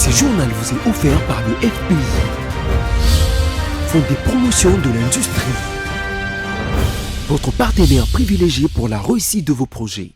Ce journal vous est offert par le FPI, Fonds des promotions de l'industrie, votre partenaire privilégié pour la réussite de vos projets.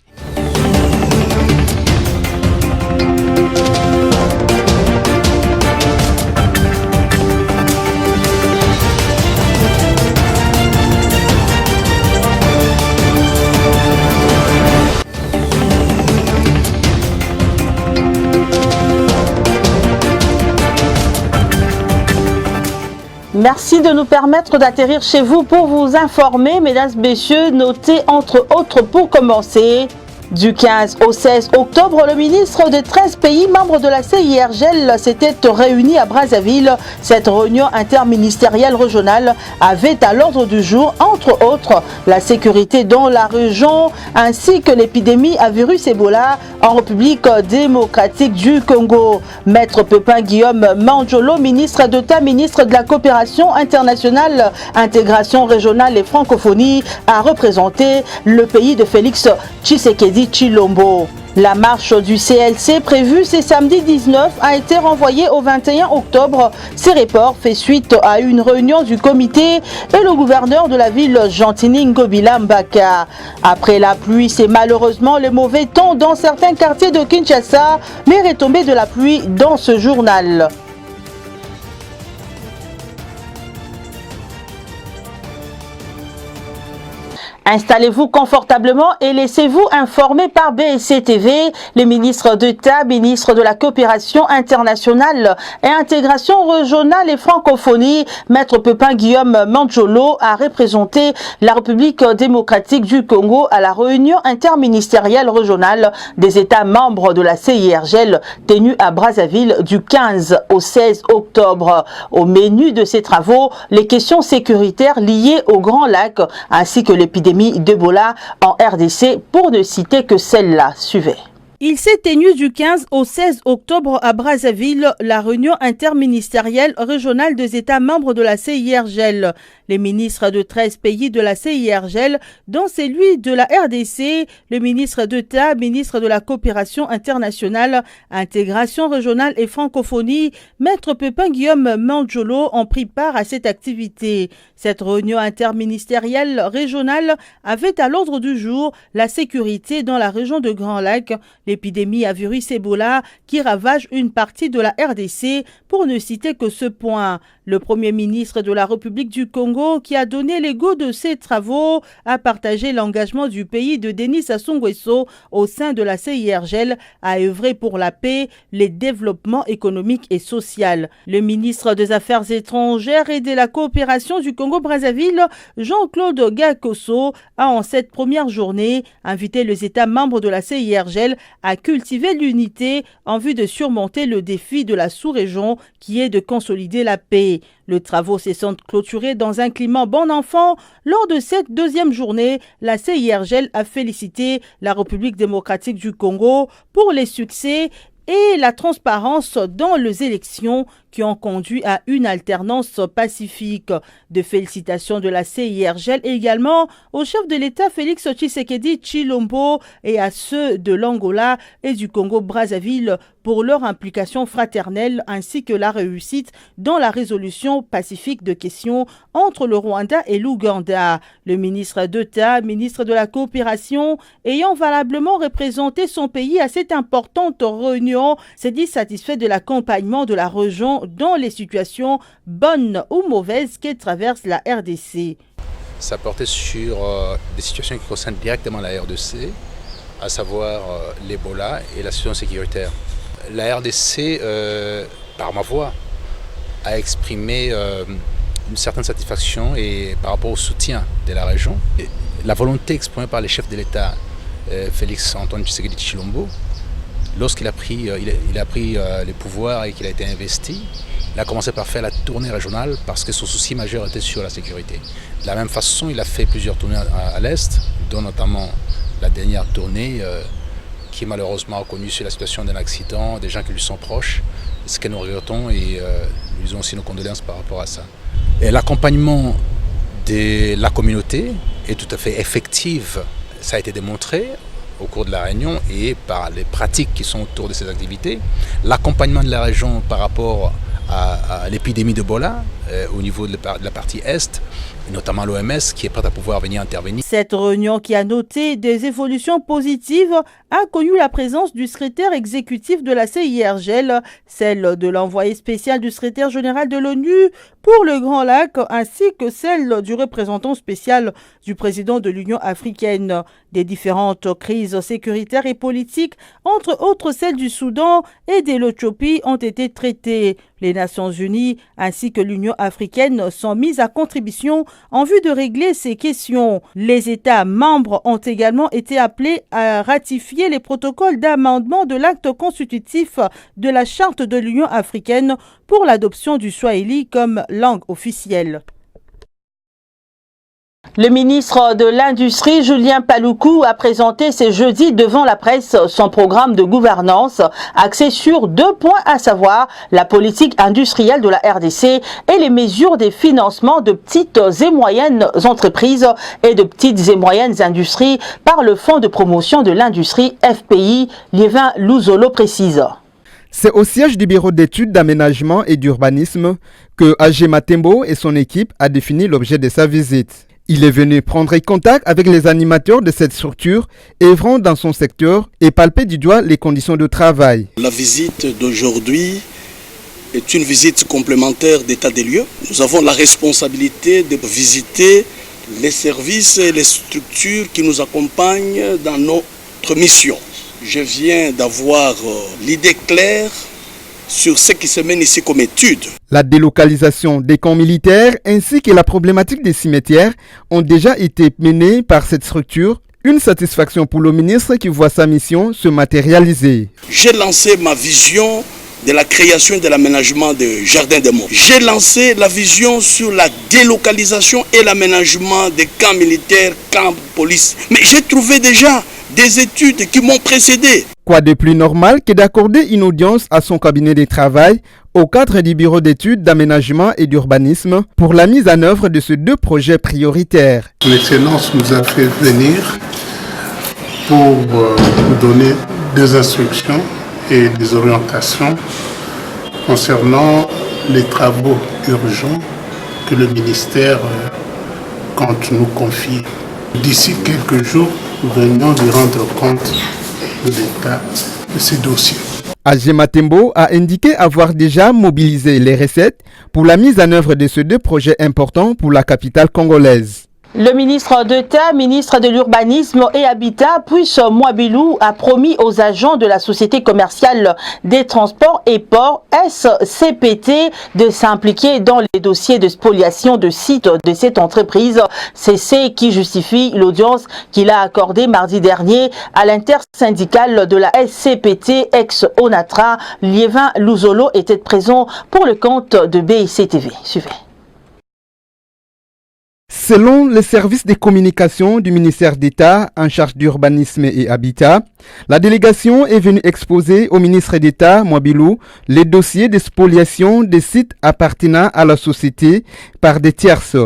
Merci de nous permettre d'atterrir chez vous pour vous informer, mesdames, messieurs. Notez entre autres pour commencer. Du 15 au 16 octobre, le ministre de 13 pays membres de la CIRGL s'était réuni à Brazzaville. Cette réunion interministérielle régionale avait à l'ordre du jour, entre autres, la sécurité dans la région ainsi que l'épidémie à virus Ebola en République démocratique du Congo. Maître Pépin Guillaume Mandjolo, ministre d'État, ministre de la coopération internationale, intégration régionale et francophonie, a représenté le pays de Félix Tshisekedi Tshilombo. La marche du CLC prévue ce samedi 19 a été renvoyée au 21 octobre. Ces reports fait suite à une réunion du comité et le gouverneur de la ville Jantini Ngobila Mbaka. Après la pluie, c'est malheureusement le mauvais temps dans certains quartiers de Kinshasa, mais retombées de la pluie dans ce journal. Installez-vous confortablement et laissez-vous informer par BSC TV. Le ministre d'État, ministre de la coopération internationale et intégration régionale et francophonie, Maître Pépin Guillaume Mandjolo, a représenté la République démocratique du Congo à la réunion interministérielle régionale des États membres de la CIRGL tenue à Brazzaville du 15 au 16 octobre. Au menu de ces travaux, les questions sécuritaires liées au Grand Lac ainsi que l'épidémie d'Ebola en RDC, pour ne citer que celle-là. Suivez. Il s'est tenu du 15 au 16 octobre à Brazzaville la réunion interministérielle régionale des États membres de la CIRGL. Les ministres de 13 pays de la CIRGL, dont celui de la RDC, le ministre d'État, ministre de la coopération internationale, intégration régionale et francophonie, Maître Pépin Guillaume Mandjolo ont pris part à cette activité. Cette réunion interministérielle régionale avait à l'ordre du jour la sécurité dans la région de Grand Lac, l'épidémie à virus Ebola qui ravage une partie de la RDC, pour ne citer que ce point. Le Premier ministre de la République du Congo, qui a donné les go de ces travaux, a partagé l'engagement du pays de Denis Sassou Nguesso au sein de la CIRGL à œuvrer pour la paix, le développement économique et social. Le ministre des Affaires étrangères et de la coopération du Congo-Brazzaville, Jean-Claude Gakoso, a en cette première journée invité les États membres de la CIRGL à cultiver l'unité en vue de surmonter le défi de la sous-région qui est de consolider la paix. Les travaux se sont clôturés dans un climat bon enfant. Lors de cette deuxième journée, la CIRGL a félicité la République démocratique du Congo pour les succès et la transparence dans les élections qui ont conduit à une alternance pacifique. De félicitations de la CIRGL également au chef de l'État Félix Tshisekedi Tshilombo et à ceux de l'Angola et du Congo-Brazzaville pour leur implication fraternelle ainsi que la réussite dans la résolution pacifique de questions entre le Rwanda et l'Ouganda. Le ministre d'État, ministre de la coopération, ayant valablement représenté son pays à cette importante réunion, s'est dit satisfait de l'accompagnement de la région dans les situations bonnes ou mauvaises qu'elle traverse la RDC. Ça portait sur des situations qui concernent directement la RDC, à savoir l'Ebola et la situation sécuritaire. La RDC, par ma voix, a exprimé une certaine satisfaction et par rapport au soutien de la région. Et la volonté exprimée par les chefs de l'État, Félix Antoine Tshisekedi Tshilombo, lorsqu'il a pris les pouvoirs et qu'il a été investi, il a commencé par faire la tournée régionale parce que son souci majeur était sur la sécurité. De la même façon, il a fait plusieurs tournées à l'Est, dont notamment la dernière tournée qui malheureusement a connu sur la situation d'un accident, des gens qui lui sont proches, ce que nous regrettons et nous disons aussi nos condoléances par rapport à ça. Et l'accompagnement de la communauté est tout à fait effectif, ça a été démontré au cours de la réunion et par les pratiques qui sont autour de ces activités, l'accompagnement de la région par rapport à l'épidémie d'Ebola au niveau de la partie Est, et notamment l'OMS qui est prête à pouvoir venir intervenir. Cette réunion qui a noté des évolutions positives a connu la présence du secrétaire exécutif de la CIRGL, celle de l'envoyé spécial du secrétaire général de l'ONU pour le Grand Lac, ainsi que celle du représentant spécial du président de l'Union africaine. Des différentes crises sécuritaires et politiques, entre autres celles du Soudan et de l'Éthiopie, ont été traitées. Les Nations Unies ainsi que l'Union africaine sont mises à contribution en vue de régler ces questions. Les États membres ont également été appelés à ratifier les protocoles d'amendement de l'acte constitutif de la Charte de l'Union africaine pour l'adoption du Swahili comme langue officielle. Le ministre de l'Industrie, Julien Paluku, a présenté ce jeudi devant la presse son programme de gouvernance axé sur 2 points, à savoir la politique industrielle de la RDC et les mesures de financement de petites et moyennes entreprises et de petites et moyennes industries par le Fonds de promotion de l'industrie FPI, Liévin Louzolo précise. C'est au siège du bureau d'études d'aménagement et d'urbanisme que A.G. Matembo et son équipe a défini l'objet de sa visite. Il est venu prendre contact avec les animateurs de cette structure œuvrant dans son secteur et palper du doigt les conditions de travail. La visite d'aujourd'hui est une visite complémentaire d'état des lieux. Nous avons la responsabilité de visiter les services et les structures qui nous accompagnent dans notre mission. Je viens d'avoir l'idée claire sur ce qui se mène ici comme étude. La délocalisation des camps militaires ainsi que la problématique des cimetières ont déjà été menées par cette structure. Une satisfaction pour le ministre qui voit sa mission se matérialiser. J'ai lancé ma vision de la création et de l'aménagement de Jardin des Monts. J'ai lancé la vision sur la délocalisation et l'aménagement des camps militaires, camps de police. Mais j'ai trouvé déjà des études qui m'ont précédé. Quoi de plus normal que d'accorder une audience à son cabinet de travail au cadre du bureau d'études d'aménagement et d'urbanisme pour la mise en œuvre de ces 2 projets prioritaires. L'Excellence nous a fait venir pour nous donner des instructions et des orientations concernant les travaux urgents que le ministère compte nous confier. D'ici quelques jours, nous venons de rendre compte de l'état de ces dossiers. A.G. Matembo a indiqué avoir déjà mobilisé les recettes pour la mise en œuvre de ces 2 projets importants pour la capitale congolaise. Le ministre d'État, ministre de l'Urbanisme et Habitat, Puisse Mwabilou, a promis aux agents de la Société commerciale des transports et ports SCPT de s'impliquer dans les dossiers de spoliation de sites de cette entreprise. C'est ce qui justifie l'audience qu'il a accordée mardi dernier à l'intersyndicale de la SCPT ex-ONATRA. Liévin Louzolo était présent pour le compte de BIC-TV. Suivez. Selon les services de communication du ministère d'État en charge d'urbanisme et habitat, la délégation est venue exposer au ministre d'État, Mwabilou, les dossiers de spoliation des sites appartenant à la société par des tierces.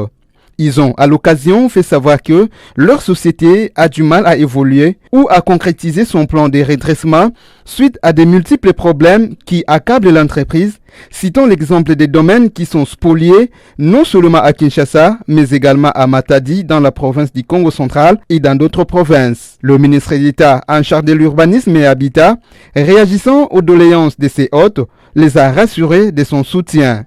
Ils ont à l'occasion fait savoir que leur société a du mal à évoluer ou à concrétiser son plan de redressement suite à des multiples problèmes qui accablent l'entreprise, citant l'exemple des domaines qui sont spoliés non seulement à Kinshasa, mais également à Matadi dans la province du Congo central et dans d'autres provinces. Le ministre d'État en charge de l'urbanisme et habitat, réagissant aux doléances de ces hôtes, les a rassurés de son soutien.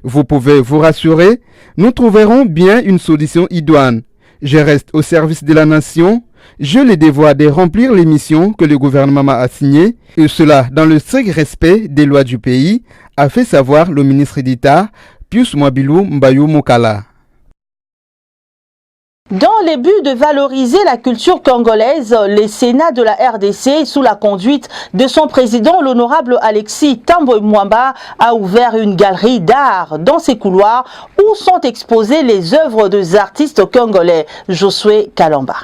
Vous pouvez vous rassurer, nous trouverons bien une solution idoine. Je reste au service de la nation. Je le devoir de remplir les missions que le gouvernement m'a assignées, et cela dans le strict respect des lois du pays, a fait savoir le ministre d'État, Puisse Mwabilou Mbayou Mokala. Dans les buts de valoriser la culture congolaise, le Sénat de la RDC, sous la conduite de son président, l'honorable Alexis Tambo Mwamba, a ouvert une galerie d'art dans ses couloirs où sont exposées les œuvres des artistes congolais. Josué Kalamba.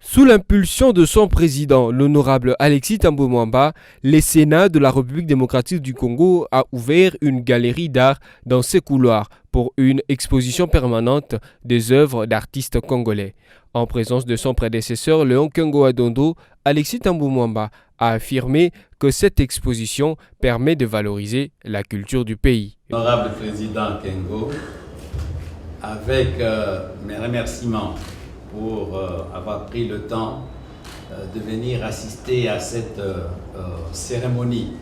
Sous l'impulsion de son président, l'honorable Alexis Tambo Mwamba, le Sénat de la République démocratique du Congo a ouvert une galerie d'art dans ses couloirs pour une exposition permanente des œuvres d'artistes congolais. En présence de son prédécesseur, Léon Kengo-Adondo, Alexis Thambou Mwamba a affirmé que cette exposition permet de valoriser la culture du pays. Honorable Président Kengo, avec mes remerciements pour avoir pris le temps de venir assister à cette cérémonie.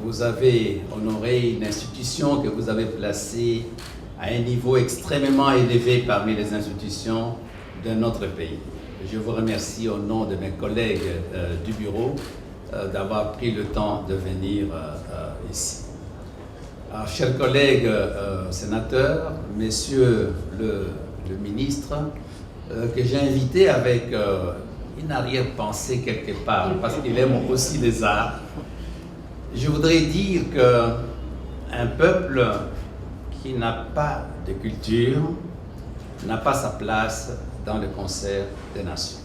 Vous avez honoré une institution que vous avez placée à un niveau extrêmement élevé parmi les institutions de notre pays. Je vous remercie au nom de mes collègues du bureau d'avoir pris le temps de venir ici. Alors, chers collègues sénateurs, messieurs le ministre, que j'ai invité avec une arrière-pensée quelque part, parce qu'il aime aussi les arts, je voudrais dire qu'un peuple qui n'a pas de culture n'a pas sa place dans le concert des nations.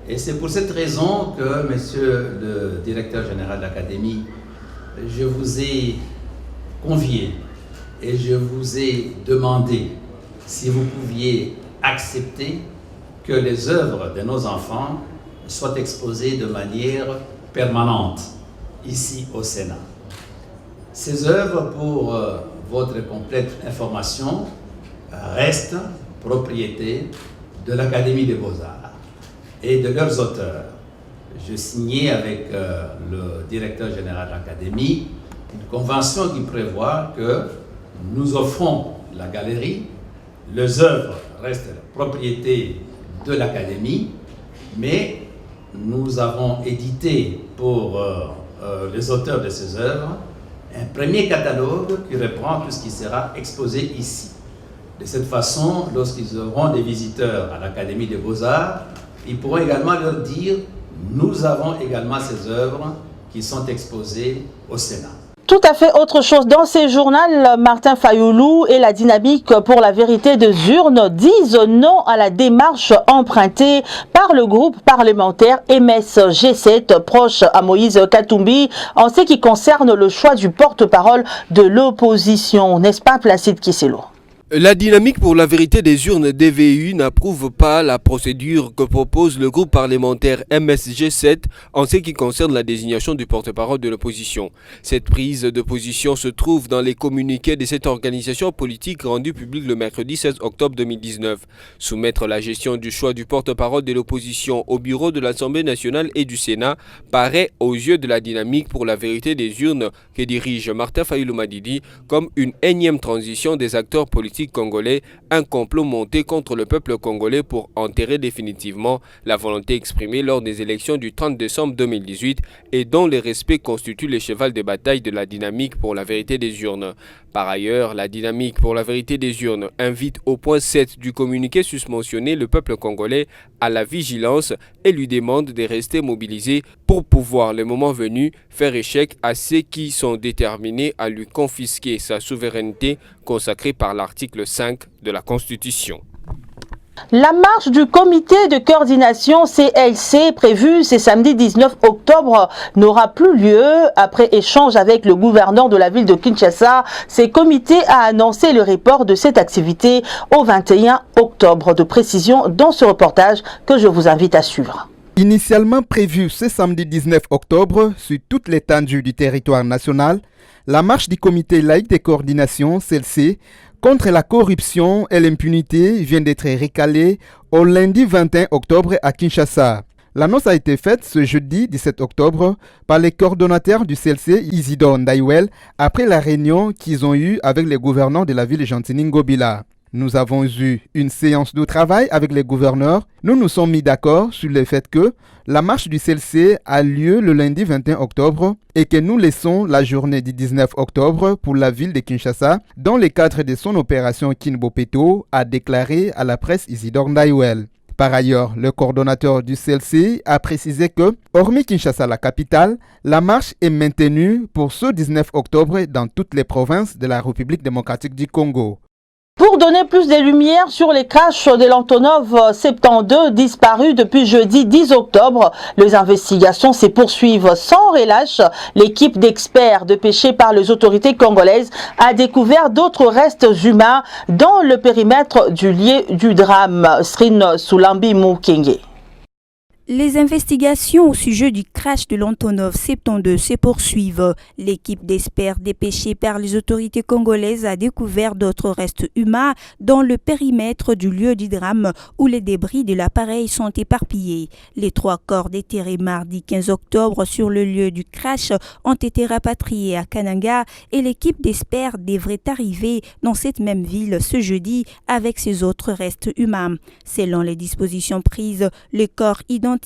Et c'est pour cette raison que, monsieur le directeur général de l'Académie, je vous ai convié et je vous ai demandé si vous pouviez accepter que les œuvres de nos enfants soient exposées de manière permanente ici au Sénat. Ces œuvres, pour votre complète information, restent propriété de l'Académie des Beaux-Arts et de leurs auteurs. Je signais avec le directeur général de l'Académie une convention qui prévoit que nous offrons la galerie, les œuvres restent propriété de l'Académie, mais nous avons édité pour les auteurs de ces œuvres un premier catalogue qui reprend tout ce qui sera exposé ici. De cette façon, lorsqu'ils auront des visiteurs à l'Académie des Beaux-Arts, ils pourront également leur dire « Nous avons également ces œuvres qui sont exposées au Sénat ». Tout à fait autre chose. Dans ces journaux, Martin Fayoulou et la dynamique pour la vérité des urnes disent non à la démarche empruntée par le groupe parlementaire MS-G7 proche à Moïse Katumbi en ce qui concerne le choix du porte-parole de l'opposition. N'est-ce pas, Placide Kisselo? La dynamique pour la vérité des urnes DVU n'approuve pas la procédure que propose le groupe parlementaire MSG7 en ce qui concerne la désignation du porte-parole de l'opposition. Cette prise de position se trouve dans les communiqués de cette organisation politique rendus publics le mercredi 16 octobre 2019. Soumettre la gestion du choix du porte-parole de l'opposition au bureau de l'Assemblée nationale et du Sénat paraît aux yeux de la dynamique pour la vérité des urnes que dirige Martin Fayoulou Madidi comme une énième transition des acteurs politiques congolais, un complot monté contre le peuple congolais pour enterrer définitivement la volonté exprimée lors des élections du 30 décembre 2018 et dont le respect constitue le cheval de bataille de la dynamique pour la vérité des urnes. Par ailleurs, la dynamique pour la vérité des urnes invite au point 7 du communiqué susmentionné le peuple congolais à la vigilance et lui demande de rester mobilisé pour pouvoir, le moment venu, faire échec à ceux qui sont déterminés à lui confisquer sa souveraineté consacrée par l'article 5 de la Constitution. La marche du comité de coordination CLC prévue ce samedi 19 octobre n'aura plus lieu. Après échange avec le gouverneur de la ville de Kinshasa, ce comité a annoncé le report de cette activité au 21 octobre. De précision dans ce reportage que je vous invite à suivre. Initialement prévue ce samedi 19 octobre sur toute l'étendue du territoire national, la marche du comité laïque de coordination CLC contre la corruption et l'impunité vient d'être recalée au lundi 21 octobre à Kinshasa. L'annonce a été faite ce jeudi 17 octobre par les coordonnateurs du CLC Isidore Ndaiwel après la réunion qu'ils ont eue avec les gouverneurs de la ville de Gentilly-Ngobila. Nous avons eu une séance de travail avec les gouverneurs. Nous nous sommes mis d'accord sur le fait que la marche du CLC a lieu le lundi 21 octobre et que nous laissons la journée du 19 octobre pour la ville de Kinshasa dans le cadre de son opération Kinbopeto, a déclaré à la presse Isidore Ndaiwel. Par ailleurs, le coordonnateur du CLC a précisé que, hormis Kinshasa, la capitale, la marche est maintenue pour ce 19 octobre dans toutes les provinces de la République démocratique du Congo. Pour donner plus de lumière sur les crashs de l'Antonov 72 disparus depuis jeudi 10 octobre, les investigations se poursuivent sans relâche. L'équipe d'experts dépêchée par les autorités congolaises a découvert d'autres restes humains dans le périmètre du lieu du drame. Srin Soulambi Moukenge. Les investigations au sujet du crash de l'Antonov 72 se poursuivent. L'équipe d'experts dépêchée par les autorités congolaises a découvert d'autres restes humains dans le périmètre du lieu du drame où les débris de l'appareil sont éparpillés. Les 3 corps déterrés mardi 15 octobre sur le lieu du crash ont été rapatriés à Kananga et l'équipe d'experts devrait arriver dans cette même ville ce jeudi avec ces autres restes humains. Selon les dispositions prises, les corps identifiés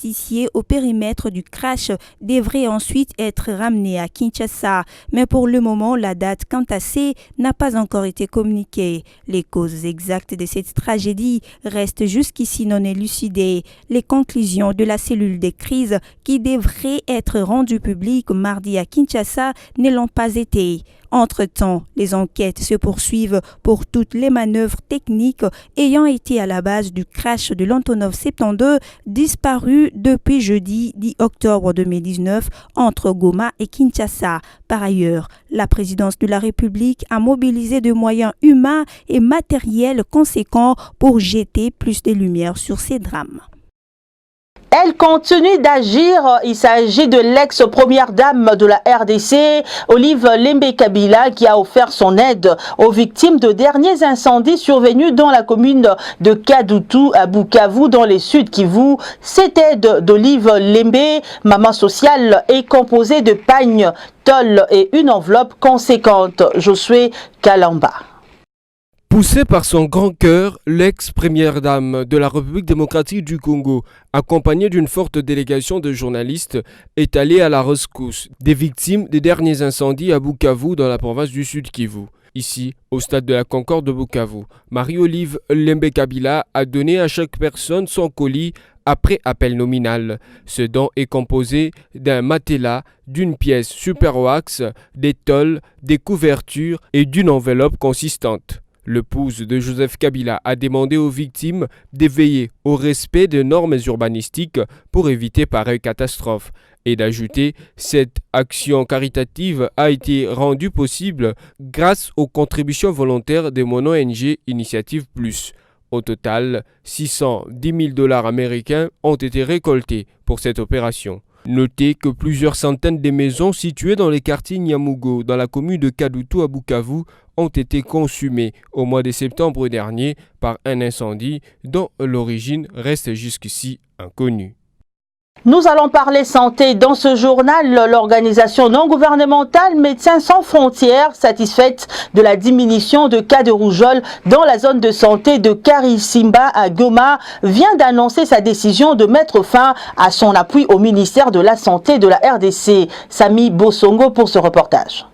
au périmètre du crash devrait ensuite être ramené à Kinshasa. Mais pour le moment, la date quant à ça n'a pas encore été communiquée. Les causes exactes de cette tragédie restent jusqu'ici non élucidées. Les conclusions de la cellule des crises qui devraient être rendues publiques mardi à Kinshasa ne l'ont pas été. Entre-temps, les enquêtes se poursuivent pour toutes les manœuvres techniques ayant été à la base du crash de l'Antonov 72 disparu depuis jeudi 10 octobre 2019 entre Goma et Kinshasa. Par ailleurs, la présidence de la République a mobilisé de moyens humains et matériels conséquents pour jeter plus de lumière sur ces drames. Elle continue d'agir. Il s'agit de l'ex-première dame de la RDC, Olive Lembe-Kabila, qui a offert son aide aux victimes de derniers incendies survenus dans la commune de Kadutu à Bukavu, dans le sud Kivu. Cette aide d'Olive Lembe, maman sociale, est composée de pagnes, tôles et une enveloppe conséquente. Josué Kalamba. Poussée par son grand cœur, l'ex-première dame de la République démocratique du Congo, accompagnée d'une forte délégation de journalistes, est allée à la rescousse des victimes des derniers incendies à Bukavu dans la province du Sud Kivu. Ici, au stade de la Concorde de Bukavu, Marie-Olive Lembe-Kabila a donné à chaque personne son colis après appel nominal. Ce don est composé d'un matelas, d'une pièce super-wax, des tôles, des couvertures et d'une enveloppe consistante. L'épouse de Joseph Kabila a demandé aux victimes de veiller au respect des normes urbanistiques pour éviter pareille catastrophe et d'ajouter cette action caritative a été rendue possible grâce aux contributions volontaires de mon ONG Initiative Plus. Au total, 610 000 $ américains ont été récoltés pour cette opération. Notez que plusieurs centaines de maisons situées dans les quartiers Nyamugo, dans la commune de Kadutu à Bukavu, ont été consumées au mois de septembre dernier par un incendie dont l'origine reste jusqu'ici inconnue. Nous allons parler santé dans ce journal. L'organisation non gouvernementale Médecins sans frontières, satisfaite de la diminution de cas de rougeole dans la zone de santé de Karisimba à Goma, vient d'annoncer sa décision de mettre fin à son appui au ministère de la Santé de la RDC. Sami Bossongo pour ce reportage.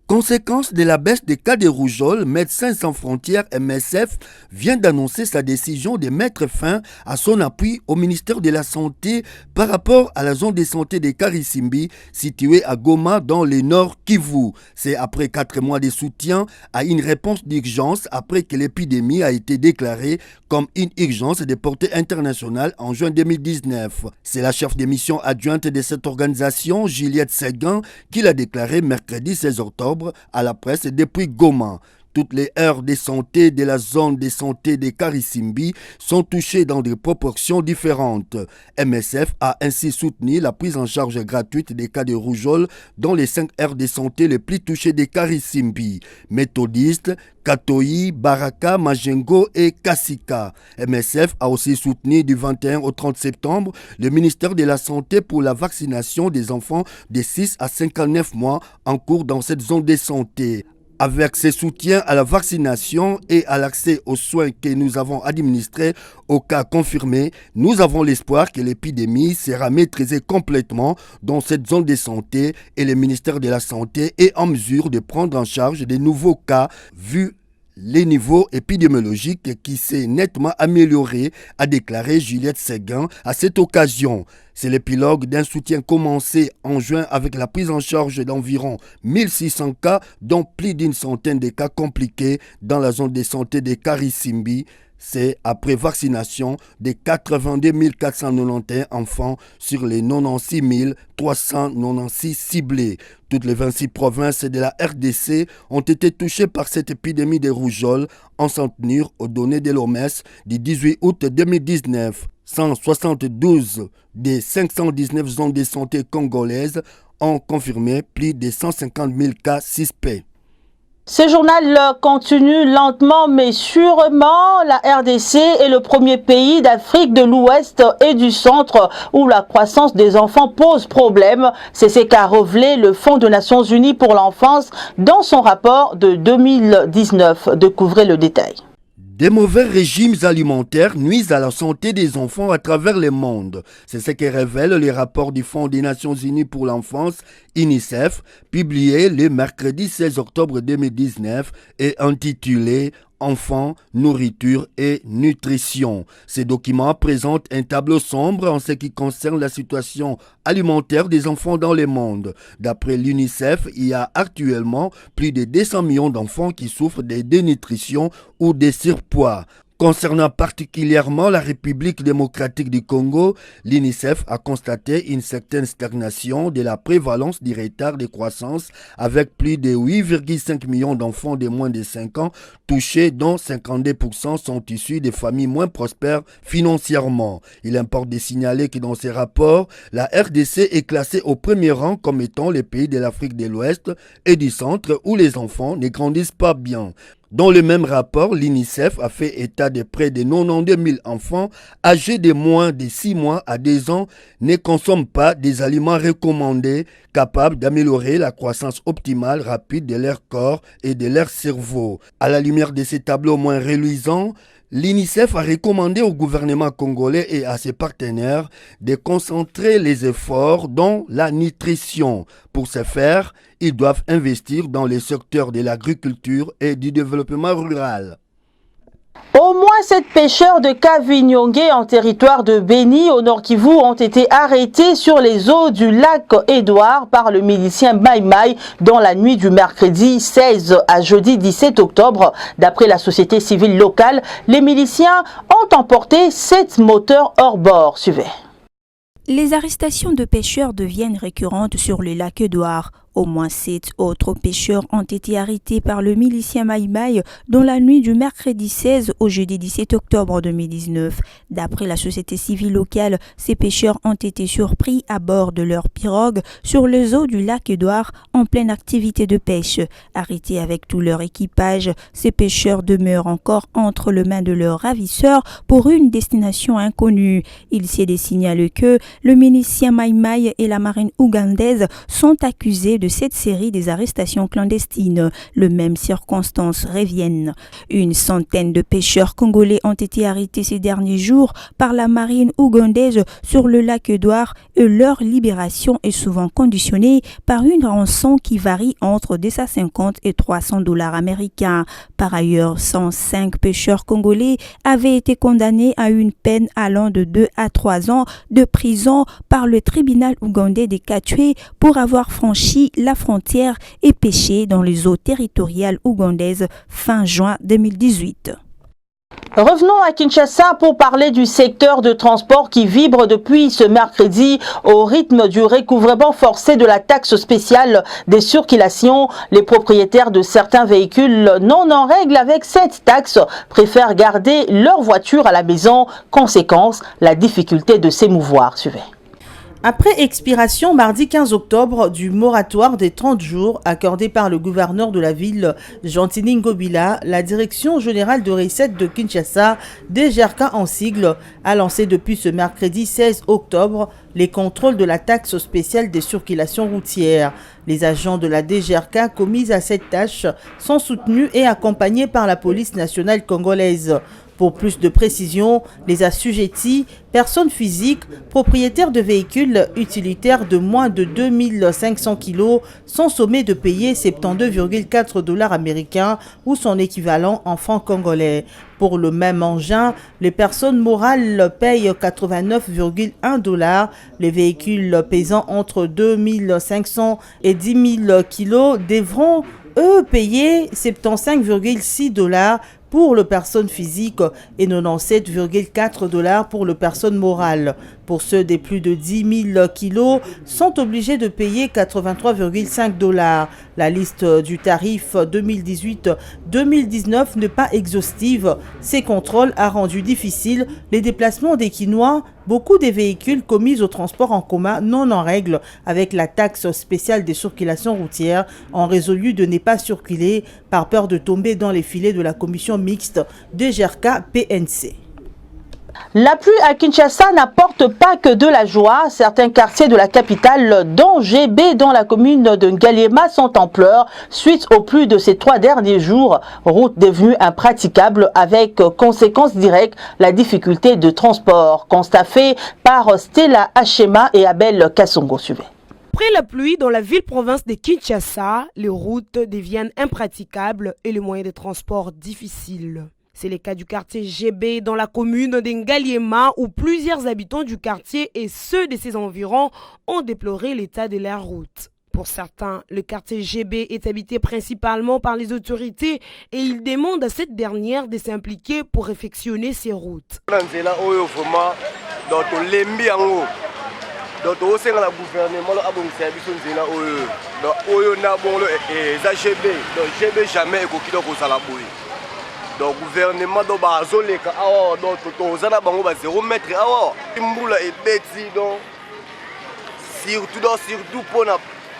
Conséquence de la baisse des cas de rougeole, Médecins sans frontières MSF vient d'annoncer sa décision de mettre fin à son appui au ministère de la Santé par rapport à la zone de santé de Karisimbi située à Goma dans le nord Kivu. C'est après 4 mois de soutien à une réponse d'urgence après que l'épidémie a été déclarée comme une urgence de portée internationale en juin 2019. C'est la chef de mission adjointe de cette organisation, Juliette Seguin, qui l'a déclaré mercredi 16 octobre à la presse depuis Goma. Toutes les aires de santé de la zone de santé de Karisimbi sont touchées dans des proportions différentes. MSF a ainsi soutenu la prise en charge gratuite des cas de rougeole dans les 5 aires de santé les plus touchées de Karisimbi: Méthodiste, Katoyi, Baraka, Majengo et Kassika. MSF a aussi soutenu du 21 au 30 septembre le ministère de la Santé pour la vaccination des enfants de 6 à 59 mois en cours dans cette zone de santé. Avec ces soutiens à la vaccination et à l'accès aux soins que nous avons administrés au cas confirmé, nous avons l'espoir que l'épidémie sera maîtrisée complètement dans cette zone de santé et le ministère de la Santé est en mesure de prendre en charge des nouveaux cas vu les niveaux épidémiologiques qui s'est nettement amélioré, a déclaré Juliette Séguin à cette occasion. C'est l'épilogue d'un soutien commencé en juin avec la prise en charge d'environ 1600 cas, dont plus d'une centaine de cas compliqués dans la zone de santé de Karisimbi. C'est après vaccination de 82 491 enfants sur les 96 396 ciblés. Toutes les 26 provinces de la RDC ont été touchées par cette épidémie de rougeole en s'en tenir aux données de l'OMS du 18 août 2019. 172 des 519 zones de santé congolaises ont confirmé plus de 150 000 cas suspects. Ce journal continue lentement mais sûrement. La RDC est le premier pays d'Afrique de l'Ouest et du Centre où la croissance des enfants pose problème. C'est ce qu'a révélé le Fonds des Nations Unies pour l'enfance dans son rapport de 2019. Découvrez le détail. Des mauvais régimes alimentaires nuisent à la santé des enfants à travers le monde. C'est ce que révèle le rapport du Fonds des Nations Unies pour l'enfance, UNICEF, publié le mercredi 16 octobre 2019 et intitulé Enfants, nourriture et nutrition. Ces documents présentent un tableau sombre en ce qui concerne la situation alimentaire des enfants dans le monde. D'après l'UNICEF, il y a actuellement plus de 200 millions d'enfants qui souffrent de dénutrition ou de surpoids. Concernant particulièrement la République démocratique du Congo, l'UNICEF a constaté une certaine stagnation de la prévalence du retard de croissance avec plus de 8,5 millions d'enfants de moins de 5 ans touchés, dont 52% sont issus de familles moins prospères financièrement. Il importe de signaler que dans ces rapports, la RDC est classée au premier rang comme étant le pays de l'Afrique de l'Ouest et du Centre où les enfants ne grandissent pas bien. Dans le même rapport, l'UNICEF a fait état de près de 92 000 enfants âgés de moins de 6 mois à 2 ans ne consomment pas des aliments recommandés capables d'améliorer la croissance optimale rapide de leur corps et de leur cerveau. À la lumière de ces tableaux moins reluisants, l'UNICEF a recommandé au gouvernement congolais et à ses partenaires de concentrer les efforts dans la nutrition. Pour ce faire, ils doivent investir dans les secteurs de l'agriculture et du développement rural. Au moins 7 pêcheurs de Kavinyonge en territoire de Béni au Nord Kivu ont été arrêtés sur les eaux du lac Édouard par le milicien Mai Mai dans la nuit du mercredi 16 à jeudi 17 octobre. D'après la société civile locale, les miliciens ont emporté 7 moteurs hors bord. Suivez. Les arrestations de pêcheurs deviennent récurrentes sur le lac Édouard. Au moins 7 autres pêcheurs ont été arrêtés par le milicien Mai Mai dans la nuit du mercredi 16 au jeudi 17 octobre 2019. D'après la société civile locale, ces pêcheurs ont été surpris à bord de leur pirogue sur les eaux du lac Édouard en pleine activité de pêche. Arrêtés avec tout leur équipage, ces pêcheurs demeurent encore entre les mains de leurs ravisseurs pour une destination inconnue. Il s'est signalé que le milicien Mai Mai et la marine ougandaise sont accusés de cette série des arrestations clandestines. Les mêmes circonstances reviennent. Une centaine de pêcheurs congolais ont été arrêtés ces derniers jours par la marine ougandaise sur le lac Édouard et leur libération est souvent conditionnée par une rançon qui varie entre 250 et 300 $ américains. Par ailleurs, 105 pêcheurs congolais avaient été condamnés à une peine allant de 2 à 3 ans de prison par le tribunal ougandais des Katwe pour avoir franchi la frontière et pêché dans les eaux territoriales ougandaises fin juin 2018. Revenons à Kinshasa pour parler du secteur de transport qui vibre depuis ce mercredi au rythme du recouvrement forcé de la taxe spéciale des circulations. Les propriétaires de certains véhicules non en règle avec cette taxe préfèrent garder leur voiture à la maison. Conséquence, la difficulté de s'émouvoir. Suivez. Après expiration mardi 15 octobre du moratoire des 30 jours accordé par le gouverneur de la ville Gentini Ngobila, la Direction générale de recettes de Kinshasa, DGRK en sigle, a lancé depuis ce mercredi 16 octobre les contrôles de la taxe spéciale des circulations routières. Les agents de la DGRK commis à cette tâche sont soutenus et accompagnés par la police nationale congolaise. Pour plus de précision, les assujettis, personnes physiques, propriétaires de véhicules utilitaires de moins de 2500 kg sont sommés de payer 72,4 $ américains ou son équivalent en francs congolais. Pour le même engin, les personnes morales payent 89,1 $. Les véhicules pesant entre 2500 et 10 000 kg devront, eux, payer 75,6 $ pour le personne physique et 97,4 $ pour le personne morale. Pour ceux des plus de 10 000 kg, sont obligés de payer 83,5 $. La liste du tarif 2018-2019 n'est pas exhaustive. Ces contrôles a rendu difficile les déplacements des Quinois. Beaucoup des véhicules commis au transport en commun non en règle avec la taxe spéciale des circulations routières ont résolu de ne pas circuler par peur de tomber dans les filets de la commission mixte de GRK-PNC. La pluie à Kinshasa n'apporte pas que de la joie. Certains quartiers de la capitale, dont GB, dans la commune de Ngaliema, sont en pleurs suite aux pluies de ces 3 derniers jours. Route devenue impraticable avec conséquence directe la difficulté de transport. Constat fait par Stella Hachema et Abel Kassongo. Suivez. Après la pluie dans la ville-province de Kinshasa, les routes deviennent impraticables et les moyens de transport difficiles. C'est le cas du quartier GB dans la commune de Ngaliema où plusieurs habitants du quartier et ceux de ses environs ont déploré l'état de la route. Pour certains, le quartier GB est habité principalement par les autorités et ils demandent à cette dernière de s'impliquer pour réfectionner ces routes. Donc gouvernement do bazoleka awa donc tozana bango ba 0 mètre awa mbula ebeti donc surtout pona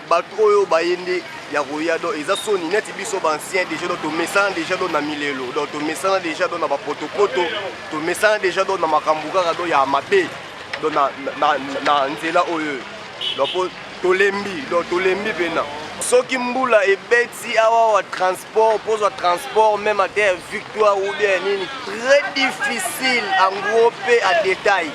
bato oyo bayende ya roya do eza soni neti biso ba ancien déjà do message déjà do na milelo donc to message déjà do na ba potopoto to message déjà do na makambuka do ya mabe do na nzela oyo donc tolembi pena soki mbula ebeti awa transport pose transport même à terre victoire ou bien nini très difficile en gros à détail.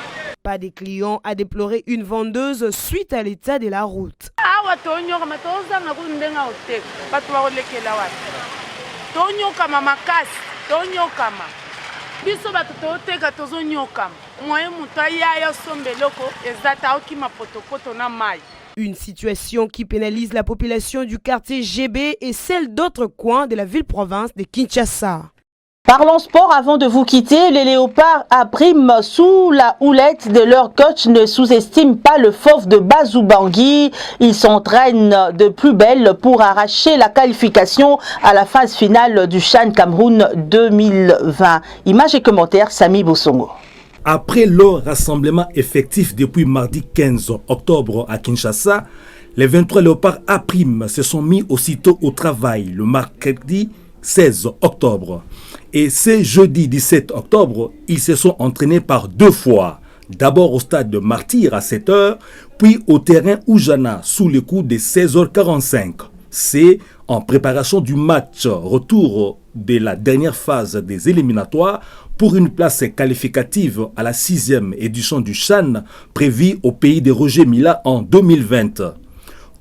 Pas des clients à déplorer une vendeuse suite à l'état de la route. Awa tonyoka matoza na kundenga hotel batwa olekela wapi tonyoka makasi tonyoka biso batoteka tozonyoka moye mutaya ya sombeloko ezata okima potopoto na mai. Une situation qui pénalise la population du quartier GB et celle d'autres coins de la ville-province de Kinshasa. Parlons sport avant de vous quitter. Les Léopards à prime sous la houlette de leur coach ne sous-estiment pas le fauve de Bazou Bangui. Ils s'entraînent de plus belle pour arracher la qualification à la phase finale du CHAN Cameroun 2020. Images et commentaires, Samy Bosongo. Après leur rassemblement effectif depuis mardi 15 octobre à Kinshasa, les 23 Léopards A' se sont mis aussitôt au travail le mercredi 16 octobre. Et ce jeudi 17 octobre, ils se sont entraînés par 2 fois. D'abord au stade de Martyr à 7h, puis au terrain Oujana sous le coup de 16h45. C'est en préparation du match retour de la dernière phase des éliminatoires pour une place qualificative à la 6e édition du CHAN prévue au pays de Roger Mila en 2020.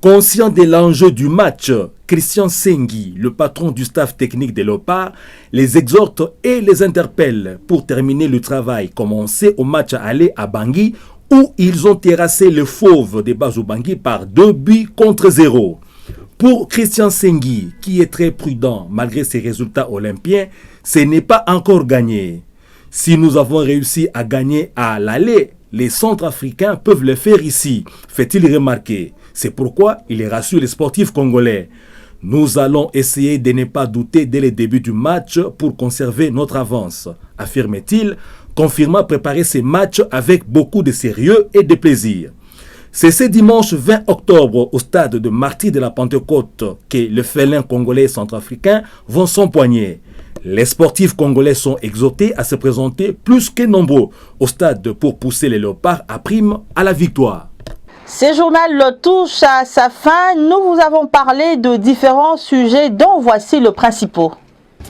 Conscient de l'enjeu du match, Christian Sengui, le patron du staff technique des Léopards, les exhorte et les interpelle pour terminer le travail commencé au match aller à Bangui où ils ont terrassé le fauve de Bazou Bangui par 2-0. Pour Christian Sengui, qui est très prudent malgré ses résultats olympiens, ce n'est pas encore gagné. Si nous avons réussi à gagner à l'aller, les Centrafricains peuvent le faire ici, fait-il remarquer. C'est pourquoi il rassure les sportifs congolais. Nous allons essayer de ne pas douter dès le début du match pour conserver notre avance, affirme-t-il, confirmant préparer ces matchs avec beaucoup de sérieux et de plaisir. C'est ce dimanche 20 octobre au stade de Martyr de la Pentecôte que les félins congolais et centrafricains vont s'empoigner. Les sportifs congolais sont exhortés à se présenter plus que nombreux au stade pour pousser les Léopards à prime à la victoire. Ce journal touche à sa fin. Nous vous avons parlé de différents sujets dont voici le principal.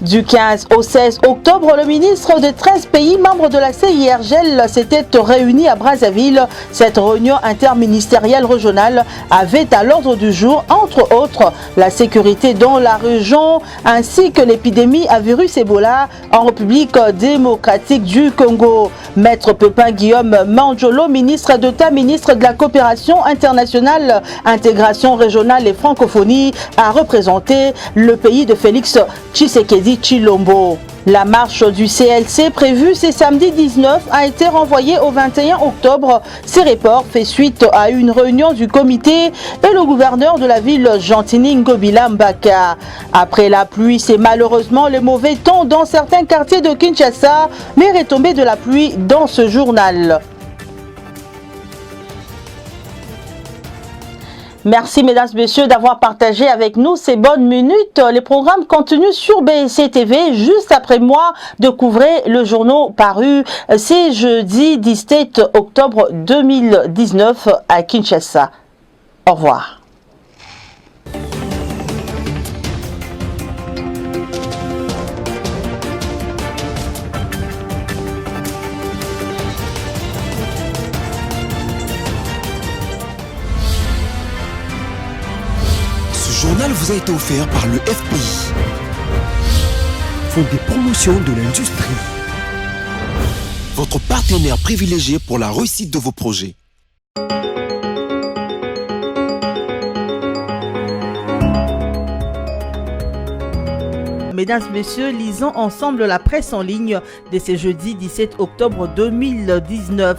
Du 15 au 16 octobre, le ministre de 13 pays membres de la CIRGL s'était réuni à Brazzaville. Cette réunion interministérielle régionale avait à l'ordre du jour, entre autres, la sécurité dans la région ainsi que l'épidémie à virus Ebola en République démocratique du Congo. Maître Pépin Guillaume Mandjolo, ministre d'État, ministre de la coopération internationale, intégration régionale et francophonie, a représenté le pays de Félix Tshisekedi Tshilombo. La marche du CLC prévue ce samedi 19 a été renvoyée au 21 octobre. Ces reports fait suite à une réunion du comité et le gouverneur de la ville Jantini Ngobila Mbaka. Après la pluie, c'est malheureusement le mauvais temps dans certains quartiers de Kinshasa, mais retombées de la pluie dans ce journal. Merci mesdames et messieurs d'avoir partagé avec nous ces bonnes minutes. Les programmes continuent sur BSC TV. Juste après moi, découvrez le journal paru c'est jeudi 17 octobre 2019 à Kinshasa. Au revoir. Ce journal vous a été offert par le FPI, Fonds des promotions de l'industrie, votre partenaire privilégié pour la réussite de vos projets. Mesdames et messieurs, lisons ensemble la presse en ligne de ce jeudi 17 octobre 2019.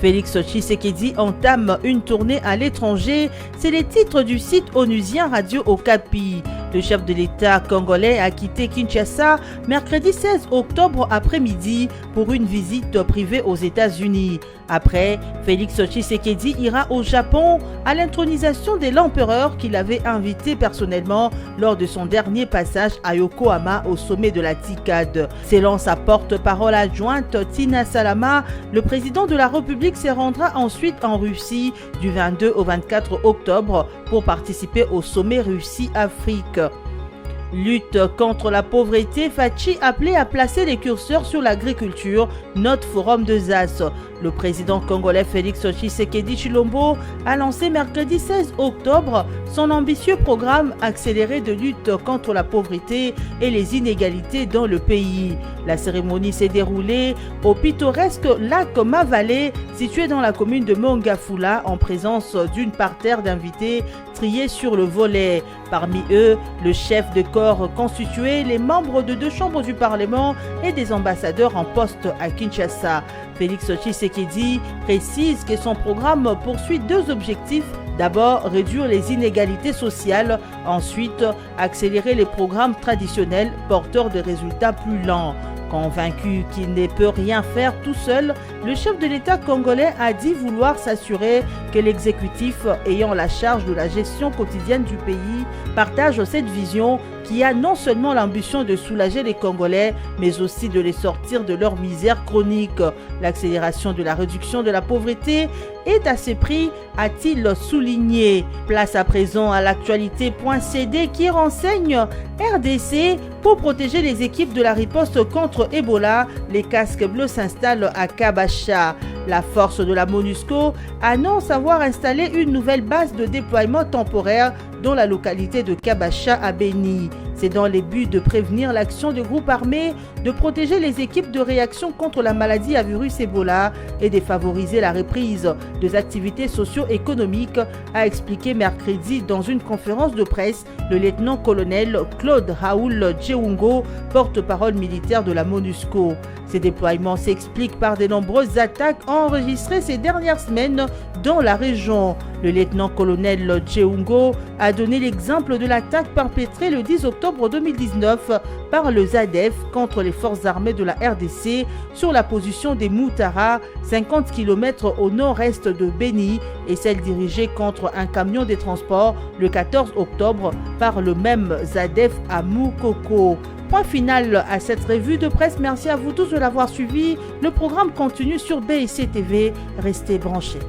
Félix Tshisekedi entame une tournée à l'étranger. C'est les titres du site onusien Radio Okapi. Le chef de l'État congolais a quitté Kinshasa mercredi 16 octobre après-midi pour une visite privée aux États-Unis. Après, Félix Tshisekedi ira au Japon à l'intronisation de l'empereur qu'il avait invité personnellement lors de son dernier passage à Yokohama au sommet de la TICAD. Selon sa porte-parole adjointe Tina Salama, le président de la République se rendra ensuite en Russie du 22 au 24 octobre pour participer au sommet Russie-Afrique. Lutte contre la pauvreté, Fachi appelé à placer les curseurs sur l'agriculture, note forum de ZAS. Le président congolais Félix Tshisekedi Tshilombo a lancé mercredi 16 octobre son ambitieux programme accéléré de lutte contre la pauvreté et les inégalités dans le pays. La cérémonie s'est déroulée au pittoresque lac Mavale, situé dans la commune de Mongafula, en présence d'une parterre d'invités triés sur le volet. Parmi eux, le chef de corps constitué, les membres de 2 chambres du Parlement et des ambassadeurs en poste à Kinshasa. Félix Tshisekedi précise que son programme poursuit 2 objectifs. D'abord, réduire les inégalités sociales. Ensuite, accélérer les programmes traditionnels porteurs de résultats plus lents. Convaincu qu'il ne peut rien faire tout seul, le chef de l'État congolais a dit vouloir s'assurer que l'exécutif ayant la charge de la gestion quotidienne du pays partage cette vision qui a non seulement l'ambition de soulager les Congolais, mais aussi de les sortir de leur misère chronique. L'accélération de la réduction de la pauvreté est à ce prix, a-t-il souligné. Place à présent à l'actualité.cd qui renseigne RDC pour protéger les équipes de la riposte contre Ebola. Les casques bleus s'installent à Kabasha. La force de la MONUSCO annonce avoir installé une nouvelle base de déploiement temporaire dans la localité de Kabasha à Beni. C'est dans les buts de prévenir l'action de groupes armés, de protéger les équipes de réaction contre la maladie à virus Ebola et de favoriser la reprise des activités socio-économiques, a expliqué mercredi dans une conférence de presse le lieutenant-colonel Claude Raoul Djeungo, porte-parole militaire de la MONUSCO. Ces déploiements s'expliquent par de nombreuses attaques enregistrées ces dernières semaines dans la région. Le lieutenant-colonel Djeungo a donné l'exemple de l'attaque perpétrée le 10 octobre 2019 par le ZADF contre les forces armées de la RDC sur la position des Moutara, 50 km au nord-est de Beni, et celle dirigée contre un camion des transports le 14 octobre par le même ZADF à Moukoko. Point final à cette revue de presse. Merci à vous tous de l'avoir suivi. Le programme continue sur BSC TV. Restez branchés.